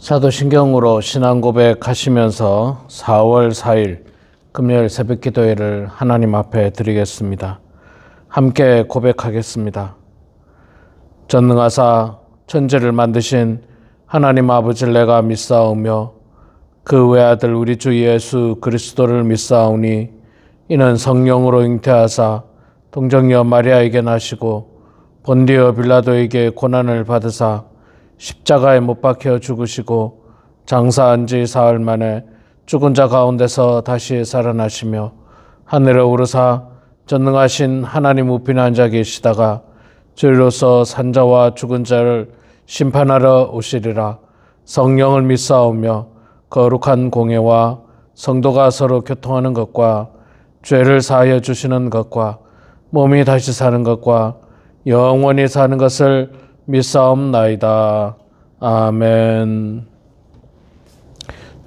사도신경으로 신앙 고백하시면서 4월 4일 금요일 새벽 기도회를 하나님 앞에 드리겠습니다. 함께 고백하겠습니다. 전능하사 천지를 만드신 하나님 아버지를 내가 믿사오며 그 외아들 우리 주 예수 그리스도를 믿사오니 이는 성령으로 잉태하사 동정녀 마리아에게 나시고 본디오 빌라도에게 고난을 받으사 십자가에 못 박혀 죽으시고 장사한 지 사흘 만에 죽은 자 가운데서 다시 살아나시며 하늘에 오르사 전능하신 하나님 우편에 앉아 계시다가 저희로서 산자와 죽은 자를 심판하러 오시리라. 성령을 믿사오며 거룩한 공예와 성도가 서로 교통하는 것과 죄를 사하여 주시는 것과 몸이 다시 사는 것과 영원히 사는 것을 믿사옵나이다. 아멘.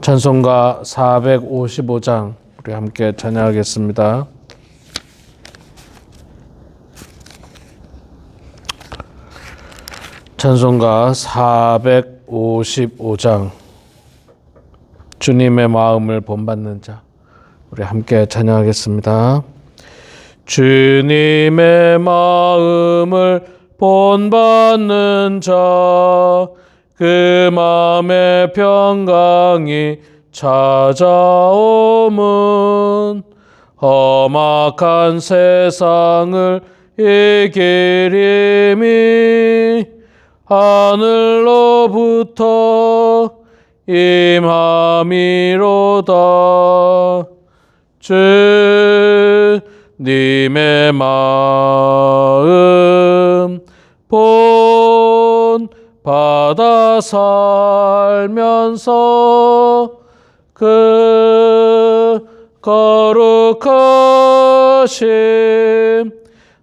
찬송가 455장 우리 함께 찬양하겠습니다. 찬송가 455장 주님의 마음을 본받는 자 우리 함께 찬양하겠습니다. 주님의 마음을 본받는 자 그 마음의 평강이 찾아오면 험악한 세상을 이기림이 하늘로부터 임함이로다. 주님의 마음 본받아 살면서 그 거룩하심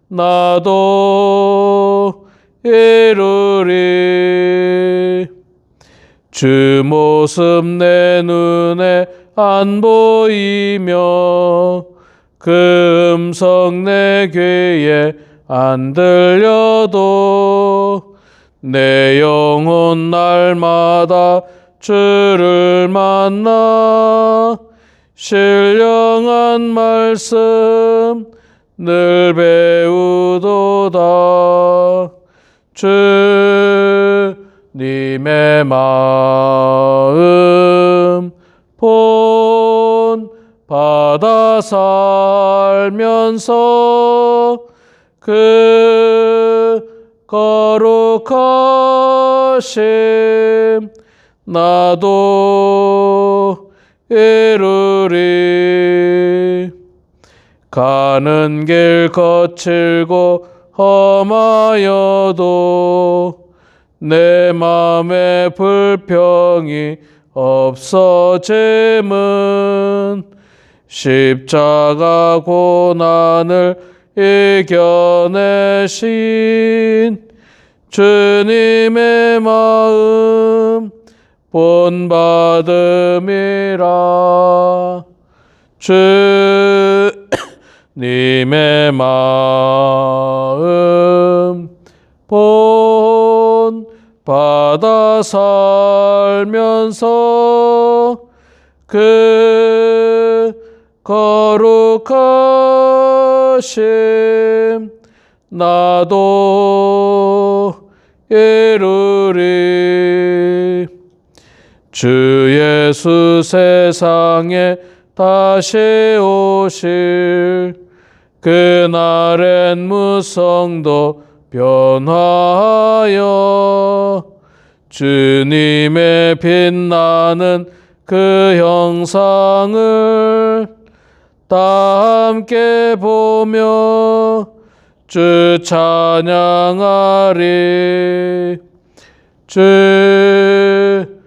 나도 이루리. 주 모습 내 눈에 안 보이며 그 음성 내 귀에 안 들려도 내 영혼 날마다 주를 만나 신령한 말씀 늘 배우도다. 주님의 마음 본받아 살면서 그 거룩하심 나도 이루리. 가는 길 거칠고 험하여도 내 맘에 불평이 없어짐은 십자가 고난을 이겨내신 주님의 마음 본받음이라. 주님의 마음 본받아 살면서 그 거룩하심 나도 이루리. 주 예수 세상에 다시 오실 그날엔 무성도 변화하여 주님의 빛나는 그 형상을 다 함께 보며 주 찬양하리. 주님의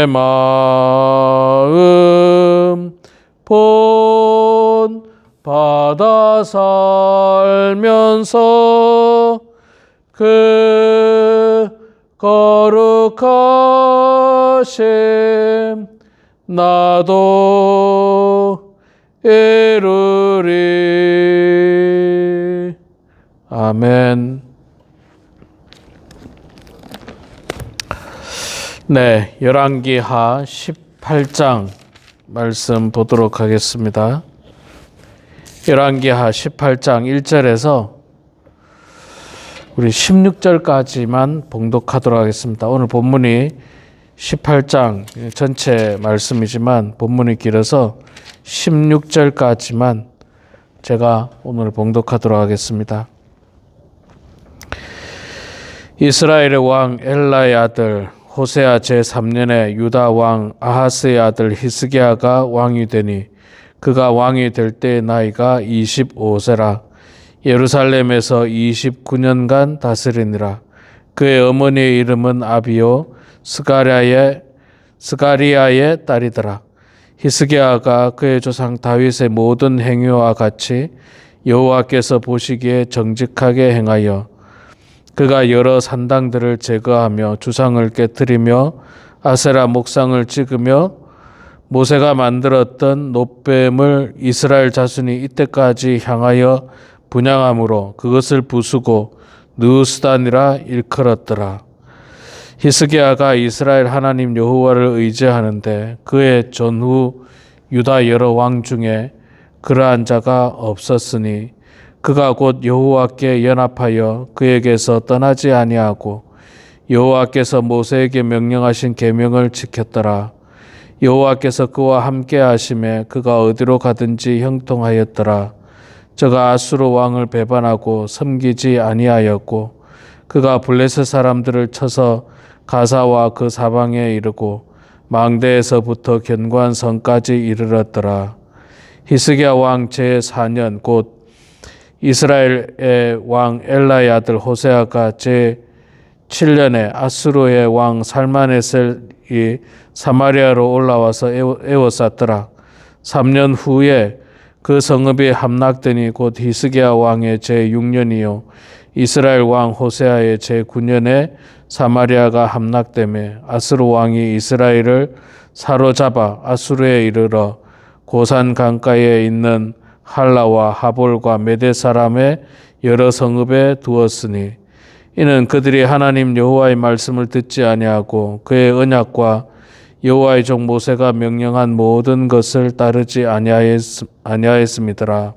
마음 본받아 살면서 그 거룩하심 나도 이루리. 아멘. 네, 열왕기하 18장 말씀 보도록 하겠습니다. 열왕기하 18장 1절에서 우리 16절까지만 봉독하도록 하겠습니다. 오늘 본문이 18장 전체 말씀이지만 본문이 길어서 16절까지만 제가 오늘 봉독하도록 하겠습니다. 이스라엘의 왕 엘라의 아들 호세아 제3년에 유다 왕 아하스의 아들 히스기야가 왕이 되니 그가 왕이 될 때의 나이가 25세라. 예루살렘에서 29년간 다스리니라. 그의 어머니의 이름은 아비요 스가리아의 딸이더라. 히스기야가 그의 조상 다윗의 모든 행위와 같이 여호와께서 보시기에 정직하게 행하여 그가 여러 산당들을 제거하며 주상을 깨뜨리며 아세라 목상을 찍으며 모세가 만들었던 놋뱀을 이스라엘 자손이 이때까지 향하여 분향함으로 그것을 부수고 느우스단이라 일컬었더라. 히스기야가 이스라엘 하나님 여호와를 의지하는데 그의 전후 유다 여러 왕 중에 그러한 자가 없었으니 그가 곧 여호와께 연합하여 그에게서 떠나지 아니하고 여호와께서 모세에게 명령하신 계명을 지켰더라. 여호와께서 그와 함께 하심에 그가 어디로 가든지 형통하였더라. 저가 아수르 왕을 배반하고 섬기지 아니하였고 그가 블레셋 사람들을 쳐서 가사와 그 사방에 이르고 망대에서부터 견고한 성까지 이르렀더라. 히스기야 왕 제4년 곧 이스라엘의 왕 엘라의 아들 호세아가 제7년에 아수르의 왕 살마네셀이 사마리아로 올라와서 에워쌌더라. 3년 후에 그 성읍이 함락되니 곧 히스기야 왕의 제6년이요 이스라엘 왕 호세아의 제9년에 사마리아가 함락되매 아수르 왕이 이스라엘을 사로잡아 아수르에 이르러 고산 강가에 있는 할라와 하볼과 메대 사람의 여러 성읍에 두었으니 이는 그들이 하나님 여호와의 말씀을 듣지 아니하고 그의 언약과 여호와의 종 모세가 명령한 모든 것을 따르지 아니하였음이더라.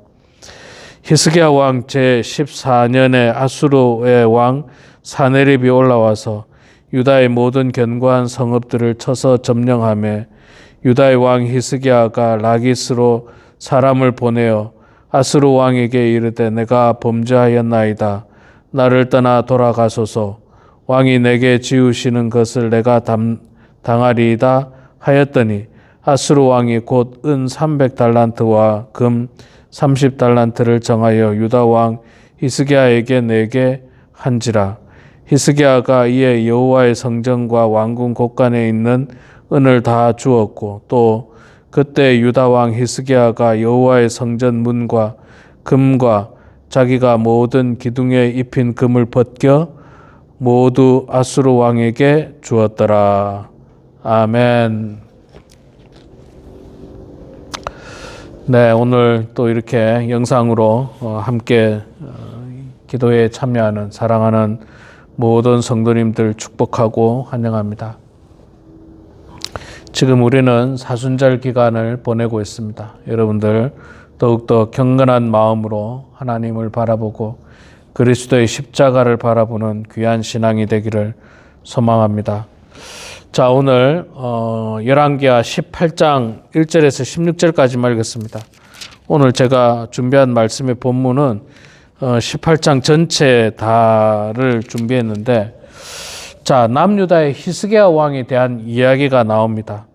히스기야 왕 제14년에 아수르의 왕 사네립이 올라와서 유다의 모든 견고한 성읍들을 쳐서 점령하며 유다의 왕 히스기야가 라기스로 사람을 보내어 아수르 왕에게 이르되 내가 범죄하였나이다. 나를 떠나 돌아가소서. 왕이 내게 지우시는 것을 내가 당하리이다 하였더니 아수르 왕이 곧 은 300달란트와 금 30달란트를 정하여 유다 왕 히스기야에게 내게 한지라. 히스기야가 이에 여호와의 성전과 왕궁 곳간에 있는 은을 다 주었고 또 그때 유다 왕 히스기야가 여호와의 성전 문과 금과 자기가 모든 기둥에 입힌 금을 벗겨 모두 아수르 왕에게 주었더라. 아멘. 네, 오늘 또 이렇게 영상으로 함께 기도에 참여하는 사랑하는 모든 성도님들 축복하고 환영합니다. 지금 우리는 사순절 기간을 보내고 있습니다. 여러분들 더욱더 경건한 마음으로 하나님을 바라보고 그리스도의 십자가를 바라보는 귀한 신앙이 되기를 소망합니다. 자, 오늘 열왕기하 18장 1절에서 16절까지만 읽었습니다. 오늘 제가 준비한 말씀의 본문은 18장 전체 다를 준비했는데 자, 남유다의 히스기야 왕에 대한 이야기가 나옵니다.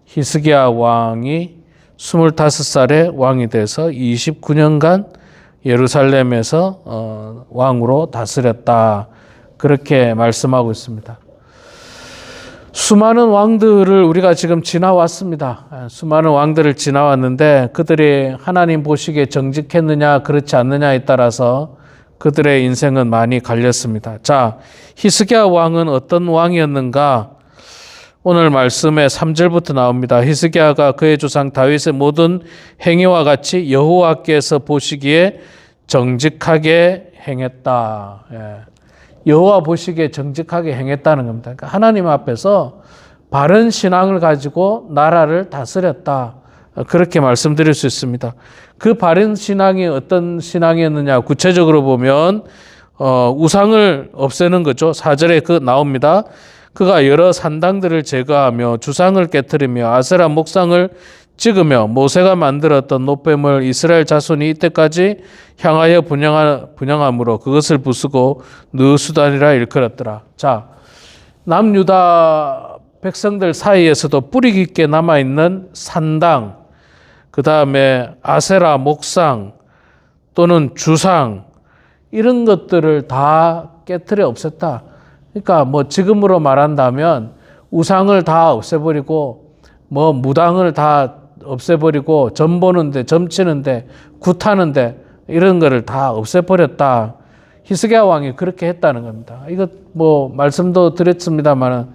히스기야 왕이 25살에 왕이 돼서 29년간 예루살렘에서 왕으로 다스렸다. 그렇게 말씀하고 있습니다. 수많은 왕들을 우리가 지금 지나왔습니다. 수많은 왕들을 지나왔는데 그들이 하나님 보시기에 정직했느냐 그렇지 않느냐에 따라서 그들의 인생은 많이 갈렸습니다. 자, 히스기야 왕은 어떤 왕이었는가? 오늘 말씀에 3절부터 나옵니다. 히스기야가 그의 조상 다윗의 모든 행위와 같이 여호와께서 보시기에 정직하게 행했다. 여호와 보시기에 정직하게 행했다는 겁니다. 그러니까 하나님 앞에서 바른 신앙을 가지고 나라를 다스렸다. 그렇게 말씀드릴 수 있습니다. 그 바른 신앙이 어떤 신앙이었느냐? 구체적으로 보면 우상을 없애는 거죠. 4절에 그 나옵니다. 그가 여러 산당들을 제거하며 주상을 깨뜨리며 아세라 목상을 찍으며 모세가 만들었던 노뱀을 이스라엘 자손이 이때까지 향하여 분향함으로 그것을 부수고 느수단이라 일컬었더라. 자, 남유다 백성들 사이에서도 뿌리 깊게 남아있는 산당, 그 다음에 아세라 목상 또는 주상, 이런 것들을 다 깨트려 없앴다. 그러니까 뭐 지금으로 말한다면 우상을 다 없애버리고 뭐 무당을 다 없애버리고 점 보는데, 점 치는데, 굿하는데 이런 거를 다 없애버렸다. 히스기야 왕이 그렇게 했다는 겁니다. 이거 뭐 말씀도 드렸습니다만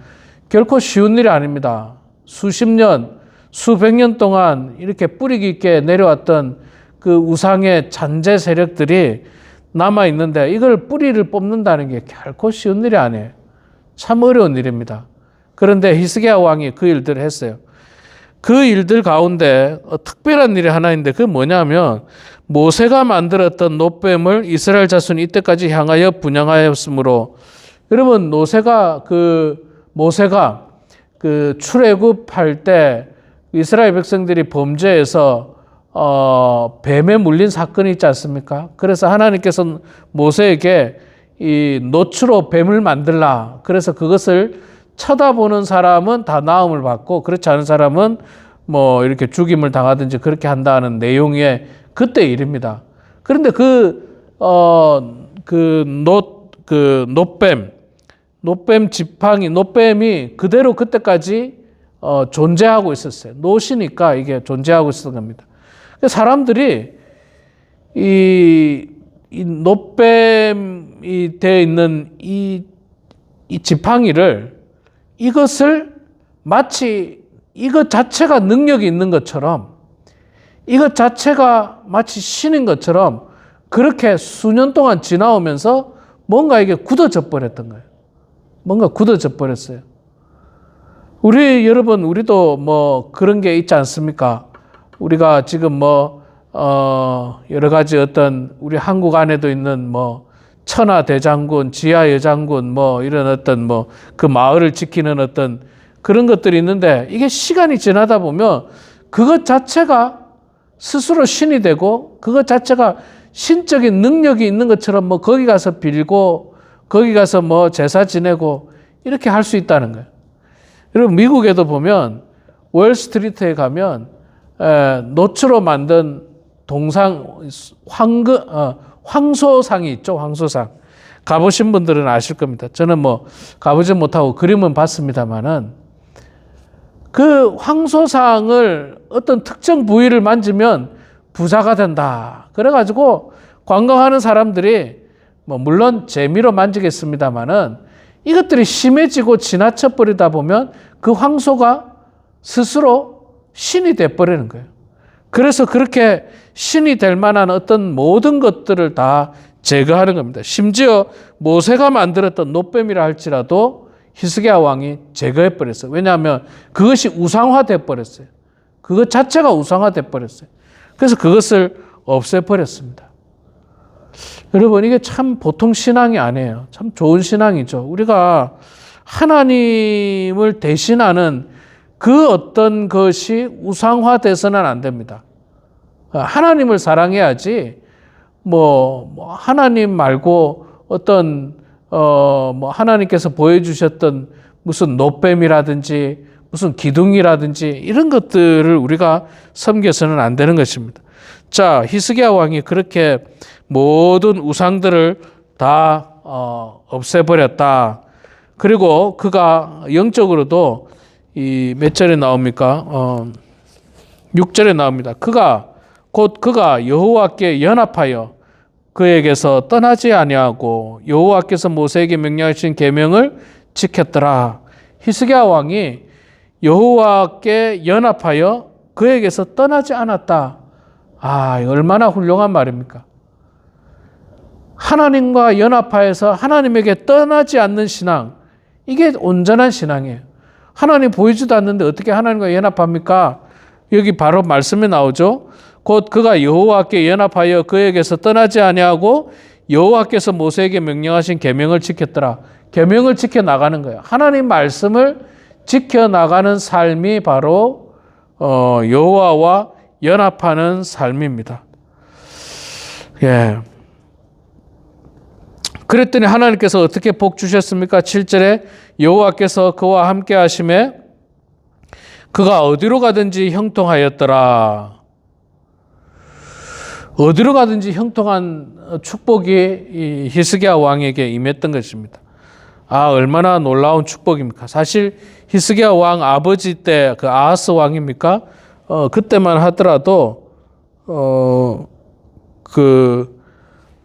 결코 쉬운 일이 아닙니다. 수십 년, 수백 년 동안 이렇게 뿌리 깊게 내려왔던 그 우상의 잔재 세력들이 남아있는데 이걸 뿌리를 뽑는다는 게 결코 쉬운 일이 아니에요. 참 어려운 일입니다. 그런데 히스기야 왕이 그 일들을 했어요. 그 일들 가운데 특별한 일이 하나 있는데 그게 뭐냐면 모세가 만들었던 노뱀을 이스라엘 자손이 이때까지 향하여 분향하였으므로, 여러분 모세가 그 출애굽할 때 이스라엘 백성들이 범죄해서 뱀에 물린 사건이 있지 않습니까? 그래서 하나님께서 모세에게 이 노추로 뱀을 만들라. 그래서 그것을 쳐다보는 사람은 다 나음을 받고 그렇지 않은 사람은 뭐 이렇게 죽임을 당하든지 그렇게 한다는 내용의 그때 일입니다. 그런데 노뱀 지팡이, 노뱀이 그대로 그때까지 존재하고 있었어요. 노시니까 이게 존재하고 있었던 겁니다. 사람들이 이 노뱀이 되어 있는 이 지팡이를, 이것을 마치 이것 자체가 능력이 있는 것처럼, 이것 자체가 마치 신인 것처럼 그렇게 수년 동안 지나오면서 뭔가 이게 굳어져 버렸던 거예요. 뭔가 굳어져 버렸어요. 여러분, 우리도 뭐 그런 게 있지 않습니까? 우리가 지금 여러 가지 어떤 우리 한국 안에도 있는 천하대장군, 지하여장군, 이런 어떤 그 마을을 지키는 어떤 그런 것들이 있는데, 이게 시간이 지나다 보면 그것 자체가 스스로 신이 되고 그것 자체가 신적인 능력이 있는 것처럼 거기 가서 빌고 거기 가서 제사 지내고 이렇게 할 수 있다는 거예요. 여러분, 미국에도 보면 월스트리트에 가면 노추로 만든 황소상이 있죠. 황소상. 가보신 분들은 아실 겁니다. 저는 가보지 못하고 그림은 봤습니다만은, 그 황소상을 어떤 특정 부위를 만지면 부자가 된다. 그래가지고 관광하는 사람들이 물론 재미로 만지겠습니다만은, 이것들이 심해지고 지나쳐 버리다 보면 그 황소가 스스로 신이 돼버리는 거예요. 그래서 그렇게 신이 될 만한 어떤 모든 것들을 다 제거하는 겁니다. 심지어 모세가 만들었던 노뱀이라 할지라도 히스기야 왕이 제거해 버렸어요. 왜냐하면 그것이 우상화돼 버렸어요. 그것 자체가 우상화돼 버렸어요. 그래서 그것을 없애버렸습니다. 여러분, 이게 참 보통 신앙이 아니에요. 참 좋은 신앙이죠. 우리가 하나님을 대신하는 그 어떤 것이 우상화돼서는 안 됩니다. 하나님을 사랑해야지 하나님 말고 어떤 하나님께서 보여주셨던 무슨 노뱀이라든지 무슨 기둥이라든지 이런 것들을 우리가 섬겨서는 안 되는 것입니다. 자, 히스기야 왕이 그렇게 모든 우상들을 다 없애버렸다. 그리고 그가 영적으로도 몇 절에 나옵니까? 6절에 나옵니다. 그가 여호와께 연합하여 그에게서 떠나지 아니하고 여호와께서 모세에게 명령하신 계명을 지켰더라. 히스기야 왕이 여호와께 연합하여 그에게서 떠나지 않았다. 얼마나 훌륭한 말입니까? 하나님과 연합하여서 하나님에게 떠나지 않는 신앙, 이게 온전한 신앙이에요. 하나님 보이지도 않는데 어떻게 하나님과 연합합니까? 여기 바로 말씀에 나오죠. 곧 그가 여호와께 연합하여 그에게서 떠나지 아니하고 여호와께서 모세에게 명령하신 계명을 지켰더라. 계명을 지켜나가는 거예요. 하나님 말씀을 지켜나가는 삶이 바로 여호와와 연합하는 삶입니다. 예. 그랬더니 하나님께서 어떻게 복 주셨습니까? 7절에 여호와께서 그와 함께 하심에 그가 어디로 가든지 형통하였더라. 어디로 가든지 형통한 축복이 이 히스기야 왕에게 임했던 것입니다. 아, 얼마나 놀라운 축복입니까? 사실 히스기야 왕 아버지 때 그 아하스 왕입니까? 그때만 하더라도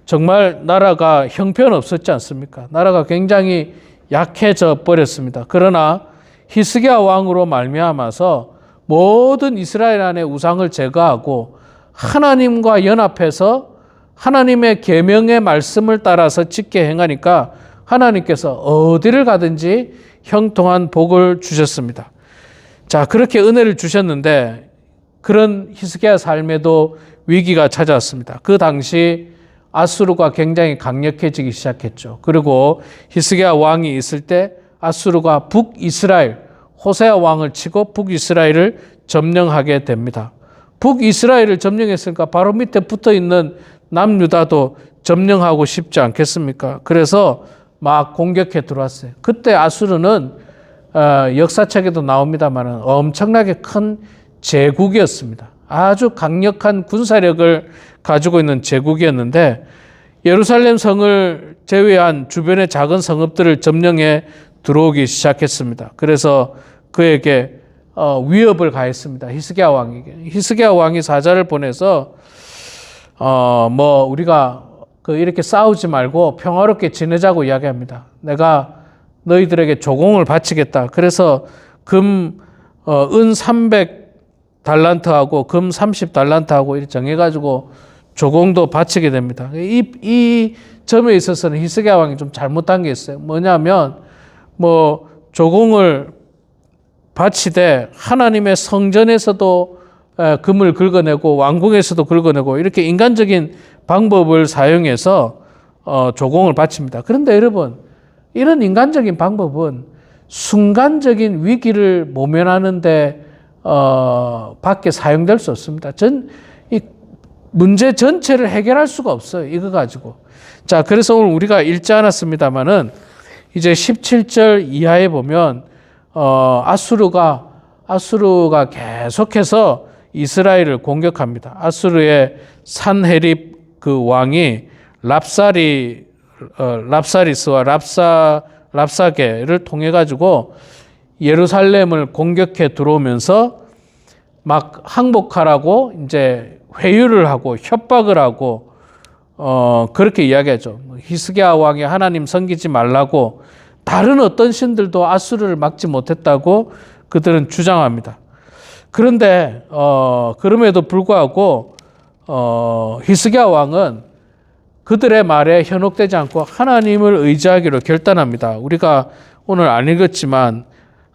정말 나라가 형편없었지 않습니까? 나라가 굉장히 약해져 버렸습니다. 그러나 히스기야 왕으로 말미암아서 모든 이스라엘 안에 우상을 제거하고 하나님과 연합해서 하나님의 계명의 말씀을 따라서 지켜 행하니까 하나님께서 어디를 가든지 형통한 복을 주셨습니다. 자, 그렇게 은혜를 주셨는데 그런 히스기야 삶에도 위기가 찾아왔습니다. 그 당시 아수르가 굉장히 강력해지기 시작했죠. 그리고 히스기야 왕이 있을 때 아수르가 북이스라엘 호세아 왕을 치고 북이스라엘을 점령하게 됩니다. 북이스라엘을 점령했으니까 바로 밑에 붙어있는 남유다도 점령하고 싶지 않겠습니까? 그래서 막 공격해 들어왔어요. 그때 아수르는 역사책에도 나옵니다만 엄청나게 큰 제국이었습니다. 아주 강력한 군사력을 가지고 있는 제국이었는데 예루살렘 성을 제외한 주변의 작은 성읍들을 점령해 들어오기 시작했습니다. 그래서 그에게 위협을 가했습니다. 히스기야 왕에게. 히스기야 왕이 사자를 보내서 우리가 이렇게 싸우지 말고 평화롭게 지내자고 이야기합니다. 내가 너희들에게 조공을 바치겠다. 그래서 은 300달란트하고 금 30달란트하고 이렇게 정해가지고 조공도 바치게 됩니다. 이 점에 있어서는 히스기야 왕이 좀 잘못한 게 있어요. 뭐냐면 조공을 바치되 하나님의 성전에서도 금을 긁어내고 왕궁에서도 긁어내고 이렇게 인간적인 방법을 사용해서 조공을 바칩니다. 그런데 여러분, 이런 인간적인 방법은 순간적인 위기를 모면하는데 밖에 사용될 수 없습니다. 이 문제 전체를 해결할 수가 없어요. 이거 가지고. 자, 그래서 오늘 우리가 읽지 않았습니다만은 이제 17절 이하에 보면 아수르가 계속해서 이스라엘을 공격합니다. 아수르의 산헤립 그 왕이 랍사리스와 랍사게를 통해 가지고 예루살렘을 공격해 들어오면서 막 항복하라고 이제 회유를 하고 협박을 하고 그렇게 이야기하죠. 히스기야 왕이 하나님 섬기지 말라고 다른 어떤 신들도 아수르를 막지 못했다고 그들은 주장합니다. 그런데 그럼에도 불구하고 히스기야 왕은 그들의 말에 현혹되지 않고 하나님을 의지하기로 결단합니다. 우리가 오늘 안 읽었지만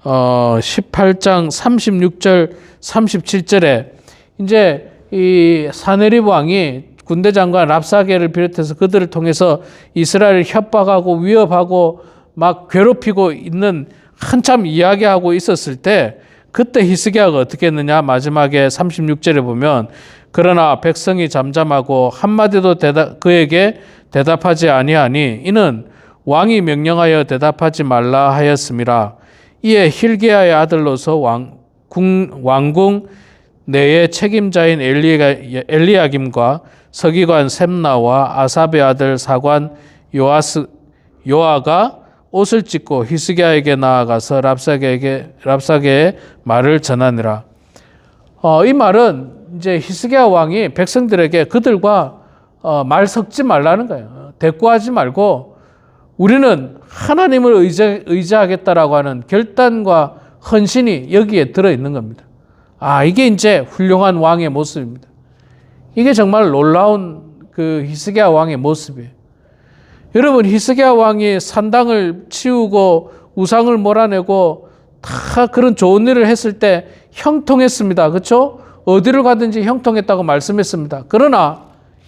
18장 36절 37절에 이제 이 사네립 왕이 군대 장관 랍사게를 비롯해서 그들을 통해서 이스라엘을 협박하고 위협하고 막 괴롭히고 있는 한참 이야기하고 있었을 때 그때 히스기야가 어떻게 했느냐? 마지막에 36절에 보면 그러나 백성이 잠잠하고 한마디도 그에게 대답하지 아니하니 이는 왕이 명령하여 대답하지 말라 하였음이라. 이에 hil기야의 아들로서 왕궁 내의 책임자인 엘리야김과 서기관 셈나와 아삽의 아들 사관 요아가 옷을 찢고 히스기야에게 나아가서 랍사게의 말을 전하니라. 이 말은 이제 히스기야 왕이 백성들에게 그들과 말 섞지 말라는 거예요. 대꾸하지 말고 우리는 하나님을 의지하겠다라고 하는 결단과 헌신이 여기에 들어있는 겁니다. 이게 이제 훌륭한 왕의 모습입니다. 이게 정말 놀라운 그 히스기야 왕의 모습이에요. 여러분, 히스기야 왕이 산당을 치우고 우상을 몰아내고 다 그런 좋은 일을 했을 때 형통했습니다. 그렇죠? 어디를 가든지 형통했다고 말씀했습니다. 그러나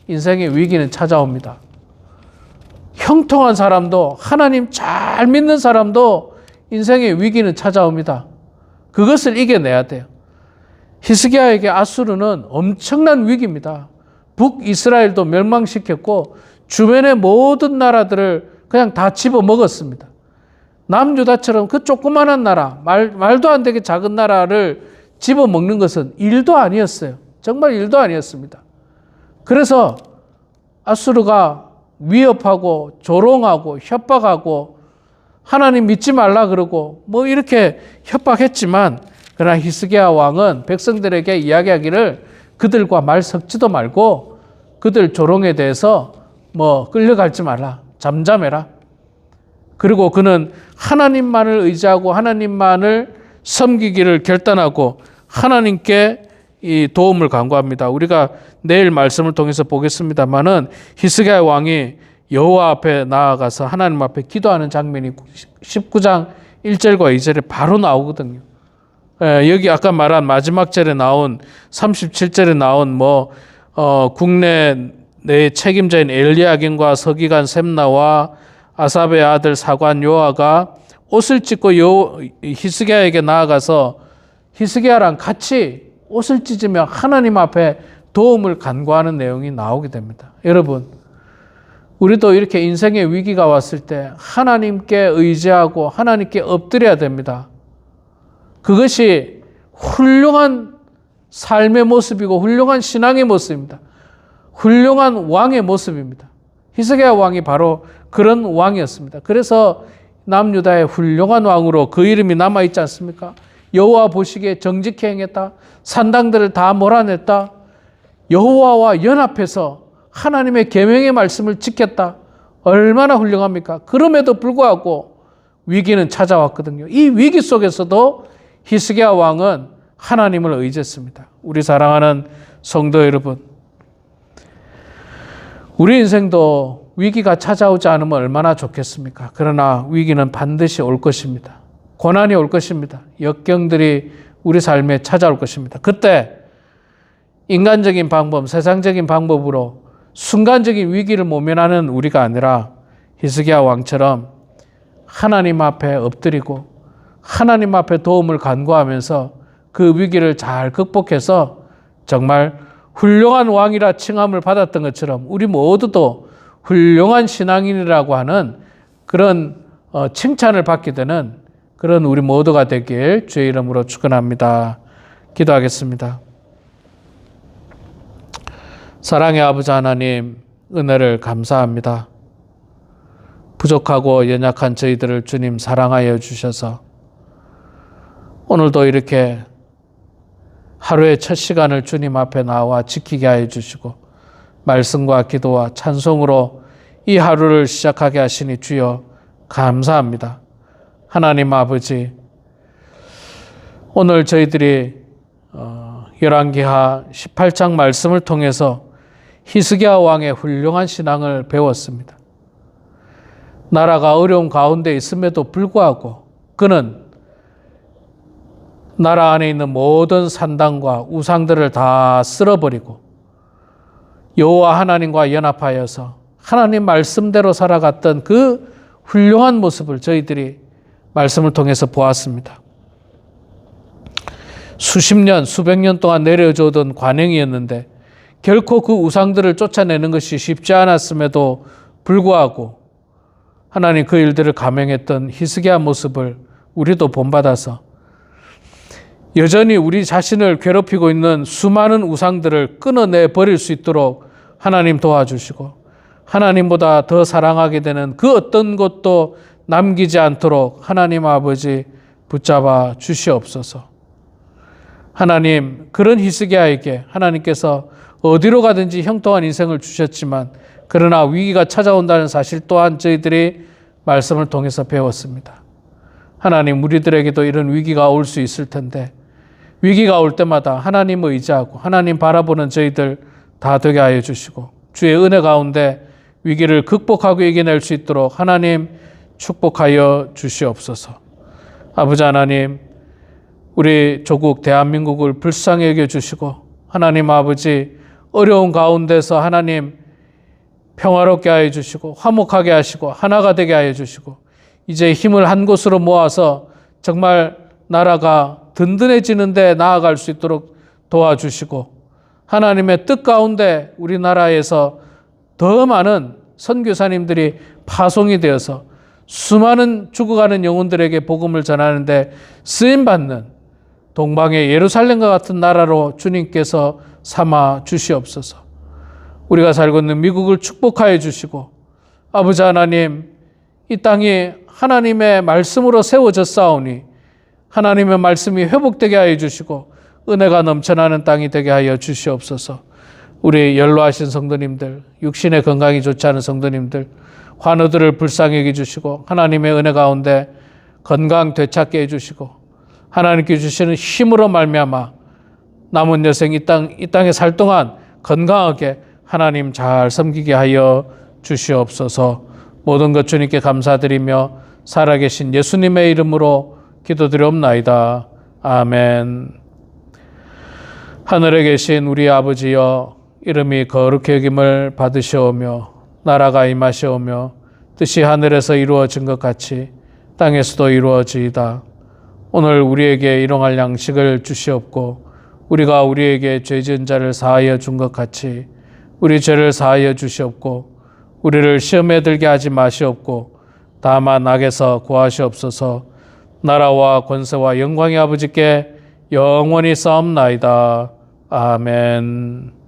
인생의 위기는 찾아옵니다. 형통한 사람도, 하나님 잘 믿는 사람도 인생의 위기는 찾아옵니다. 그것을 이겨내야 돼요. 히스기야에게 아수르는 엄청난 위기입니다. 북이스라엘도 멸망시켰고 주변의 모든 나라들을 그냥 다 집어먹었습니다. 남유다처럼 그 조그마한 나라, 말도 안 되게 작은 나라를 집어먹는 것은 일도 아니었어요. 정말 일도 아니었습니다. 그래서 아수르가 위협하고 조롱하고 협박하고 하나님 믿지 말라 그러고 뭐 이렇게 협박했지만, 그러나 히스기야 왕은 백성들에게 이야기하기를 그들과 말 섞지도 말고 그들 조롱에 대해서 뭐 끌려갈지 말라, 잠잠해라. 그리고 그는 하나님만을 의지하고 하나님만을 섬기기를 결단하고 하나님께 이 도움을 간구합니다. 우리가 내일 말씀을 통해서 보겠습니다만은 히스기야 왕이 여호와 앞에 나아가서 하나님 앞에 기도하는 장면이 19장 1절과 2절에 바로 나오거든요. 여기 아까 말한 마지막 절에 나온 37절에 나온 국내 내 책임자인 엘리야긴과 서기관 셈나와 아삽의 아들 사관 요아가 옷을 찢고 히스기야에게 나아가서 히스기야랑 같이 옷을 찢으며 하나님 앞에 도움을 간구하는 내용이 나오게 됩니다. 여러분, 우리도 이렇게 인생의 위기가 왔을 때 하나님께 의지하고 하나님께 엎드려야 됩니다. 그것이 훌륭한 삶의 모습이고 훌륭한 신앙의 모습입니다. 훌륭한 왕의 모습입니다. 히스기야 왕이 바로 그런 왕이었습니다. 그래서 남유다의 훌륭한 왕으로 그 이름이 남아있지 않습니까? 여호와 보시기에 정직히 행했다. 산당들을 다 몰아냈다. 여호와와 연합해서 하나님의 계명의 말씀을 지켰다. 얼마나 훌륭합니까? 그럼에도 불구하고 위기는 찾아왔거든요. 이 위기 속에서도 히스기야 왕은 하나님을 의지했습니다. 우리 사랑하는 성도 여러분, 우리 인생도 위기가 찾아오지 않으면 얼마나 좋겠습니까? 그러나 위기는 반드시 올 것입니다. 고난이 올 것입니다. 역경들이 우리 삶에 찾아올 것입니다. 그때 인간적인 방법, 세상적인 방법으로 순간적인 위기를 모면하는 우리가 아니라 히스기야 왕처럼 하나님 앞에 엎드리고 하나님 앞에 도움을 간구하면서 그 위기를 잘 극복해서 정말 훌륭한 왕이라 칭함을 받았던 것처럼 우리 모두도 훌륭한 신앙인이라고 하는 그런 칭찬을 받게 되는 그런 우리 모두가 되길 주의 이름으로 축원합니다. 기도하겠습니다. 사랑의 아버지 하나님, 은혜를 감사합니다. 부족하고 연약한 저희들을 주님 사랑하여 주셔서 오늘도 이렇게 하루의 첫 시간을 주님 앞에 나와 지키게 하여 주시고 말씀과 기도와 찬송으로 이 하루를 시작하게 하시니 주여 감사합니다. 하나님 아버지, 오늘 저희들이 열왕기하 18장 말씀을 통해서 히스기야 왕의 훌륭한 신앙을 배웠습니다. 나라가 어려운 가운데 있음에도 불구하고 그는 나라 안에 있는 모든 산당과 우상들을 다 쓸어버리고 여호와 하나님과 연합하여서 하나님 말씀대로 살아갔던 그 훌륭한 모습을 저희들이 말씀을 통해서 보았습니다. 수십 년, 수백 년 동안 내려져 오던 관행이었는데 결코 그 우상들을 쫓아내는 것이 쉽지 않았음에도 불구하고 하나님 그 일들을 감행했던 히스기야 모습을 우리도 본받아서 여전히 우리 자신을 괴롭히고 있는 수많은 우상들을 끊어내 버릴 수 있도록 하나님 도와주시고 하나님보다 더 사랑하게 되는 그 어떤 것도 남기지 않도록 하나님 아버지 붙잡아 주시옵소서. 하나님, 그런 히스기야에게 하나님께서 어디로 가든지 형통한 인생을 주셨지만 그러나 위기가 찾아온다는 사실 또한 저희들이 말씀을 통해서 배웠습니다. 하나님, 우리들에게도 이런 위기가 올 수 있을 텐데 위기가 올 때마다 하나님을 의지하고 하나님 바라보는 저희들 다 되게 하여 주시고 주의 은혜 가운데 위기를 극복하고 이겨낼 수 있도록 하나님 축복하여 주시옵소서. 아버지 하나님, 우리 조국 대한민국을 불쌍히 여겨주시고 하나님 아버지 어려운 가운데서 하나님 평화롭게 하여 주시고 화목하게 하시고 하나가 되게 하여 주시고 이제 힘을 한 곳으로 모아서 정말 나라가 든든해지는 데 나아갈 수 있도록 도와주시고 하나님의 뜻 가운데 우리나라에서 더 많은 선교사님들이 파송이 되어서 수많은 죽어가는 영혼들에게 복음을 전하는데 쓰임받는 동방의 예루살렘과 같은 나라로 주님께서 삼아 주시옵소서. 우리가 살고 있는 미국을 축복하여 주시고 아버지 하나님, 이 땅이 하나님의 말씀으로 세워졌사오니 하나님의 말씀이 회복되게 하여 주시고 은혜가 넘쳐나는 땅이 되게 하여 주시옵소서. 우리 연로하신 성도님들, 육신의 건강이 좋지 않은 성도님들, 환우들을 불쌍히 여겨주시고 하나님의 은혜 가운데 건강 되찾게 해주시고 하나님께 주시는 힘으로 말미암아 남은 여생 이 땅에 살 동안 건강하게 하나님 잘 섬기게 하여 주시옵소서. 모든 것 주님께 감사드리며 살아계신 예수님의 이름으로 기도드리옵나이다. 아멘. 하늘에 계신 우리 아버지여, 이름이 거룩히 여김을 받으시오며 나라가 임하시오며 뜻이 하늘에서 이루어진 것 같이 땅에서도 이루어지이다. 오늘 우리에게 일용할 양식을 주시옵고 우리가 우리에게 죄 지은 자를 사하여 준 것 같이 우리 죄를 사하여 주시옵고 우리를 시험에 들게 하지 마시옵고 다만 악에서 구하시옵소서. 나라와 권세와 영광의 아버지께 영원히 싸움나이다. 아멘.